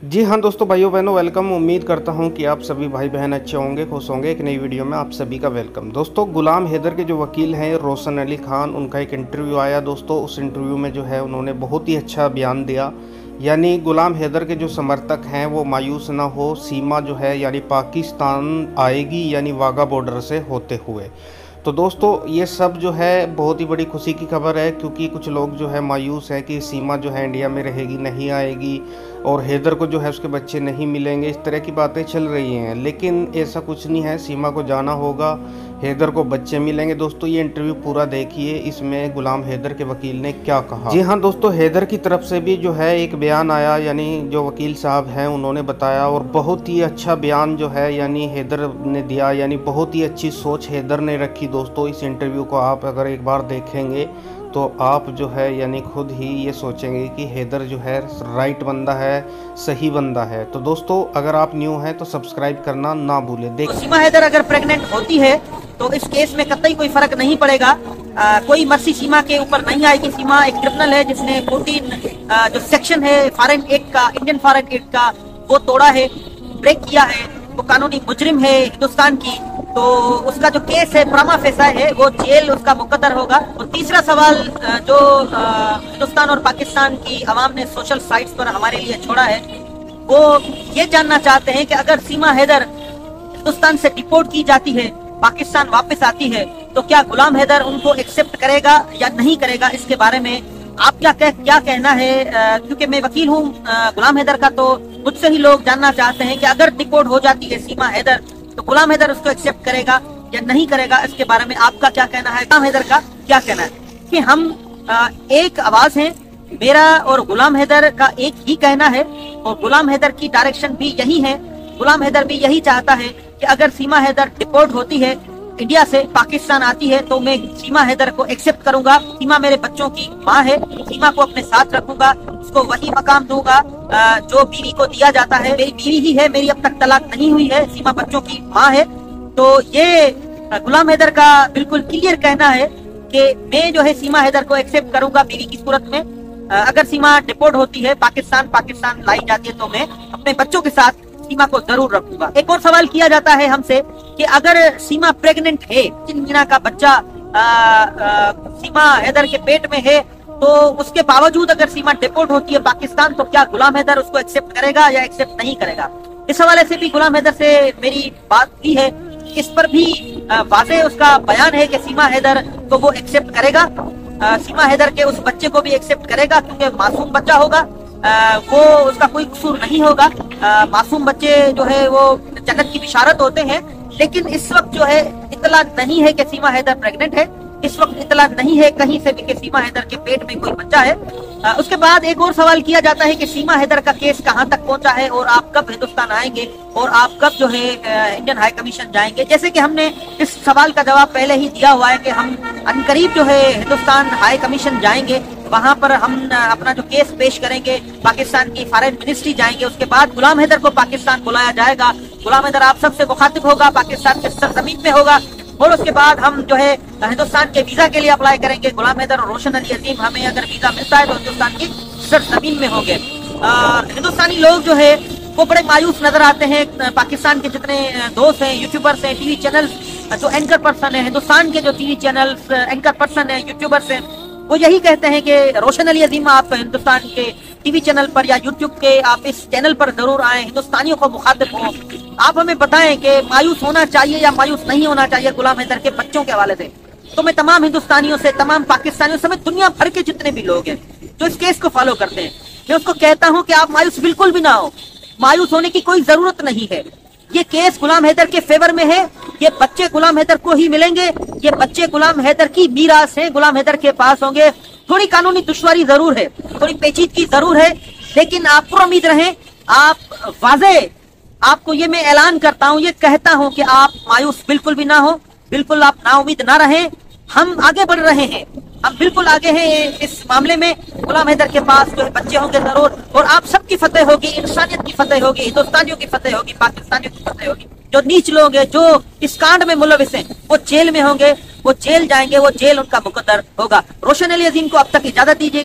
जी हाँ दोस्तों, भाइयों बहनों, वेलकम। उम्मीद करता हूँ कि आप सभी भाई बहन अच्छे होंगे, खुश होंगे। एक नई वीडियो में आप सभी का वेलकम। दोस्तों, गुलाम हैदर के जो वकील हैं रोशन अली खान, उनका एक इंटरव्यू आया दोस्तों। उस इंटरव्यू में जो है उन्होंने बहुत ही अच्छा बयान दिया। यानी गुलाम हैदर के जो समर्थक हैं वो मायूस ना हो, सीमा जो है यानी पाकिस्तान आएगी, यानी वाघा बॉर्डर से होते हुए। तो दोस्तों, ये सब जो है बहुत ही बड़ी खुशी की खबर है, क्योंकि कुछ लोग जो है मायूस है कि सीमा जो है इंडिया में रहेगी, नहीं आएगी, और हैदर को जो है उसके बच्चे नहीं मिलेंगे। इस तरह की बातें चल रही हैं, लेकिन ऐसा कुछ नहीं है। सीमा को जाना होगा, हैदर को बच्चे मिलेंगे। दोस्तों, ये इंटरव्यू पूरा देखिए, इसमें गुलाम हैदर के वकील ने क्या कहा। जी हाँ दोस्तों, हैदर की तरफ से भी जो है एक बयान आया, यानी जो वकील साहब हैं उन्होंने बताया, और बहुत ही अच्छा बयान जो है यानी हैदर ने दिया। यानी बहुत ही अच्छी सोच हैदर ने रखी। दोस्तों, इस इंटरव्यू को आप अगर एक बार देखेंगे तो आप जो है यानी खुद ही ये सोचेंगे कि हैदर जो है राइट बंदा है, सही बंदा है। तो दोस्तों, अगर आप न्यू हैं तो सब्सक्राइब करना ना भूलें। तो सीमा हैदर अगर प्रेग्नेंट होती है तो इस केस में कतई कोई फर्क नहीं पड़ेगा। कोई मर्सी सीमा के ऊपर नहीं आएगी। सीमा एक क्रिमिनल है जिसने 14 जो सेक्शन है फॉरेन एक्ट का, इंडियन फॉरेन एक्ट का, वो तोड़ा है, ब्रेक किया है। वो कानूनी मुजरिम है हिंदुस्तान की। तो उसका जो केस है प्रमा फेसा है, वो जेल उसका मुकद्दर होगा। और तीसरा सवाल जो हिंदुस्तान और पाकिस्तान की आवाम ने सोशल साइट्स पर हमारे लिए छोड़ा है, वो ये जानना चाहते हैं कि अगर सीमा हैदर हिंदुस्तान से डिपोर्ट की जाती है, पाकिस्तान वापस आती है, तो क्या गुलाम हैदर उनको एक्सेप्ट करेगा या नहीं करेगा। इसके बारे में आप क्या कहना है? क्योंकि मैं वकील हूँ गुलाम हैदर का, तो मुझसे ही लोग जानना चाहते हैं कि अगर डिपोर्ट हो जाती है सीमा हैदर तो गुलाम हैदर उसको एक्सेप्ट करेगा या नहीं करेगा। इसके बारे में आपका क्या कहना है? गुलाम हैदर का क्या कहना है? कि हम एक आवाज हैं, मेरा और गुलाम हैदर का एक ही कहना है, और गुलाम हैदर की डायरेक्शन भी यही है। गुलाम हैदर भी यही चाहता है कि अगर सीमा हैदर डिपोर्ट होती है, इंडिया से पाकिस्तान आती है, तो मैं सीमा हैदर को एक्सेप्ट करूंगा। सीमा मेरे बच्चों की माँ है, सीमा को अपने साथ रखूंगा, उसको वही मकाम दूंगा जो बीवी को दिया जाता है। मेरी बीवी ही है, मेरी अब तक तलाक नहीं हुई है, सीमा बच्चों की माँ है। तो ये गुलाम हैदर का बिल्कुल क्लियर कहना है कि मैं जो है सीमा हैदर को एक्सेप्ट करूंगा बीवी की सूरत में। अगर सीमा डिपोर्ट होती है, पाकिस्तान लाई जाती है, तो मैं अपने बच्चों के साथ सीमा को जरूर रखूंगा। एक और सवाल किया जाता है हमसे कि अगर सीमा प्रेग्नेंट है, 3 महीना का बच्चा सीमा हैदर के पेट में है, तो उसके बावजूद अगर सीमा डिपोर्ट होती है पाकिस्तान, तो क्या गुलाम हैदर उसको एक्सेप्ट करेगा या एक्सेप्ट नहीं करेगा। इस हवाले से भी गुलाम हैदर से मेरी बात हुई है। इस पर भी वाज़े उसका बयान है कि सीमा हैदर को वो एक्सेप्ट करेगा, सीमा हैदर के उस बच्चे को भी एक्सेप्ट करेगा, क्योंकि मासूम बच्चा होगा, वो उसका कोई कसूर नहीं होगा। मासूम बच्चे जो है वो जन्नत की बिशारत होते हैं। लेकिन इस वक्त जो है इतला नहीं है कि सीमा हैदर प्रेग्नेंट है। इस वक्त इतला नहीं है कहीं से भी कि सीमा हैदर के पेट में कोई बच्चा है। उसके बाद एक और सवाल किया जाता है कि सीमा हैदर का केस कहां तक पहुंचा है, और आप कब हिंदुस्तान आएंगे, और आप कब जो है इंडियन हाई कमीशन जाएंगे। जैसे कि हमने इस सवाल का जवाब पहले ही दिया हुआ है कि हम अनकरीब जो है हिंदुस्तान हाई कमीशन जाएंगे, वहां पर हम अपना जो केस पेश करेंगे, पाकिस्तान की फॉरेन मिनिस्ट्री जाएंगे। उसके बाद गुलाम हैदर को पाकिस्तान बुलाया जाएगा, गुलाम हैदर आप सबसे मुखातिब होगा, पाकिस्तान के सरजमीन में होगा, और उसके बाद हम जो है हिंदुस्तान के वीजा के लिए अप्लाई करेंगे। गुलाम हैदर और रोशन अली अजीम, हमें अगर वीजा मिलता है तो हिंदुस्तान की सरजमीन में होंगे। हिंदुस्तानी लोग जो है वो बड़े मायूस नजर आते हैं। पाकिस्तान के जितने दोस्त हैं, यूट्यूबर्स हैं, टीवी चैनल जो एंकर पर्सन है, हिंदुस्तान के जो टीवी चैनल एंकर पर्सन है, यूट्यूबर्स हैं, वो यही कहते हैं कि रोशन अली अजीम आप हिंदुस्तान के टीवी चैनल पर या यूट्यूब के आप इस चैनल पर जरूर आए, हिंदुस्तानियों को मुखातिब हो, आप हमें बताएं कि मायूस होना चाहिए या मायूस नहीं होना चाहिए गुलाम हैदर के बच्चों के हवाले से। तो मैं तमाम हिंदुस्तानियों से, तमाम पाकिस्तानियों समेत दुनिया भर के जितने भी लोग हैं जो इस केस को फॉलो करते हैं, मैं उसको कहता हूं कि आप मायूस बिल्कुल भी ना हो। मायूस होने की कोई जरूरत नहीं है। ये केस गुलाम हैदर के फेवर में है। ये बच्चे गुलाम हैदर को ही मिलेंगे। ये बच्चे गुलाम हैदर की मीरास है, गुलाम हैदर के पास होंगे। थोड़ी कानूनी दुश्वारी जरूर है, थोड़ी पेचीदगी जरूर है, लेकिन आप पुरुम्मीद रहें। आप वाज़े, आपको ये मैं ऐलान करता हूँ, ये कहता हूँ कि आप मायूस बिल्कुल भी ना हो, बिल्कुल आप नाउमीद ना रहें। हम आगे बढ़ रहे हैं, हम बिल्कुल आगे हैं इस मामले में। गुलाम हैदर के पास जो है बच्चे होंगे जरूर, और आप सबकी फतेह होगी, इंसानियत की फतेह होगी, हिंदुस्तानियों की फतेह होगी, पाकिस्तानियों की फतेह होगी। जो नीच लोग हैं, जो इस कांड में मुलविस हैं, वो जेल में होंगे, वो जेल जाएंगे, वो जेल उनका मुकद्दर होगा। रोशन अली अजीम को अब तक इजाजत दीजिए।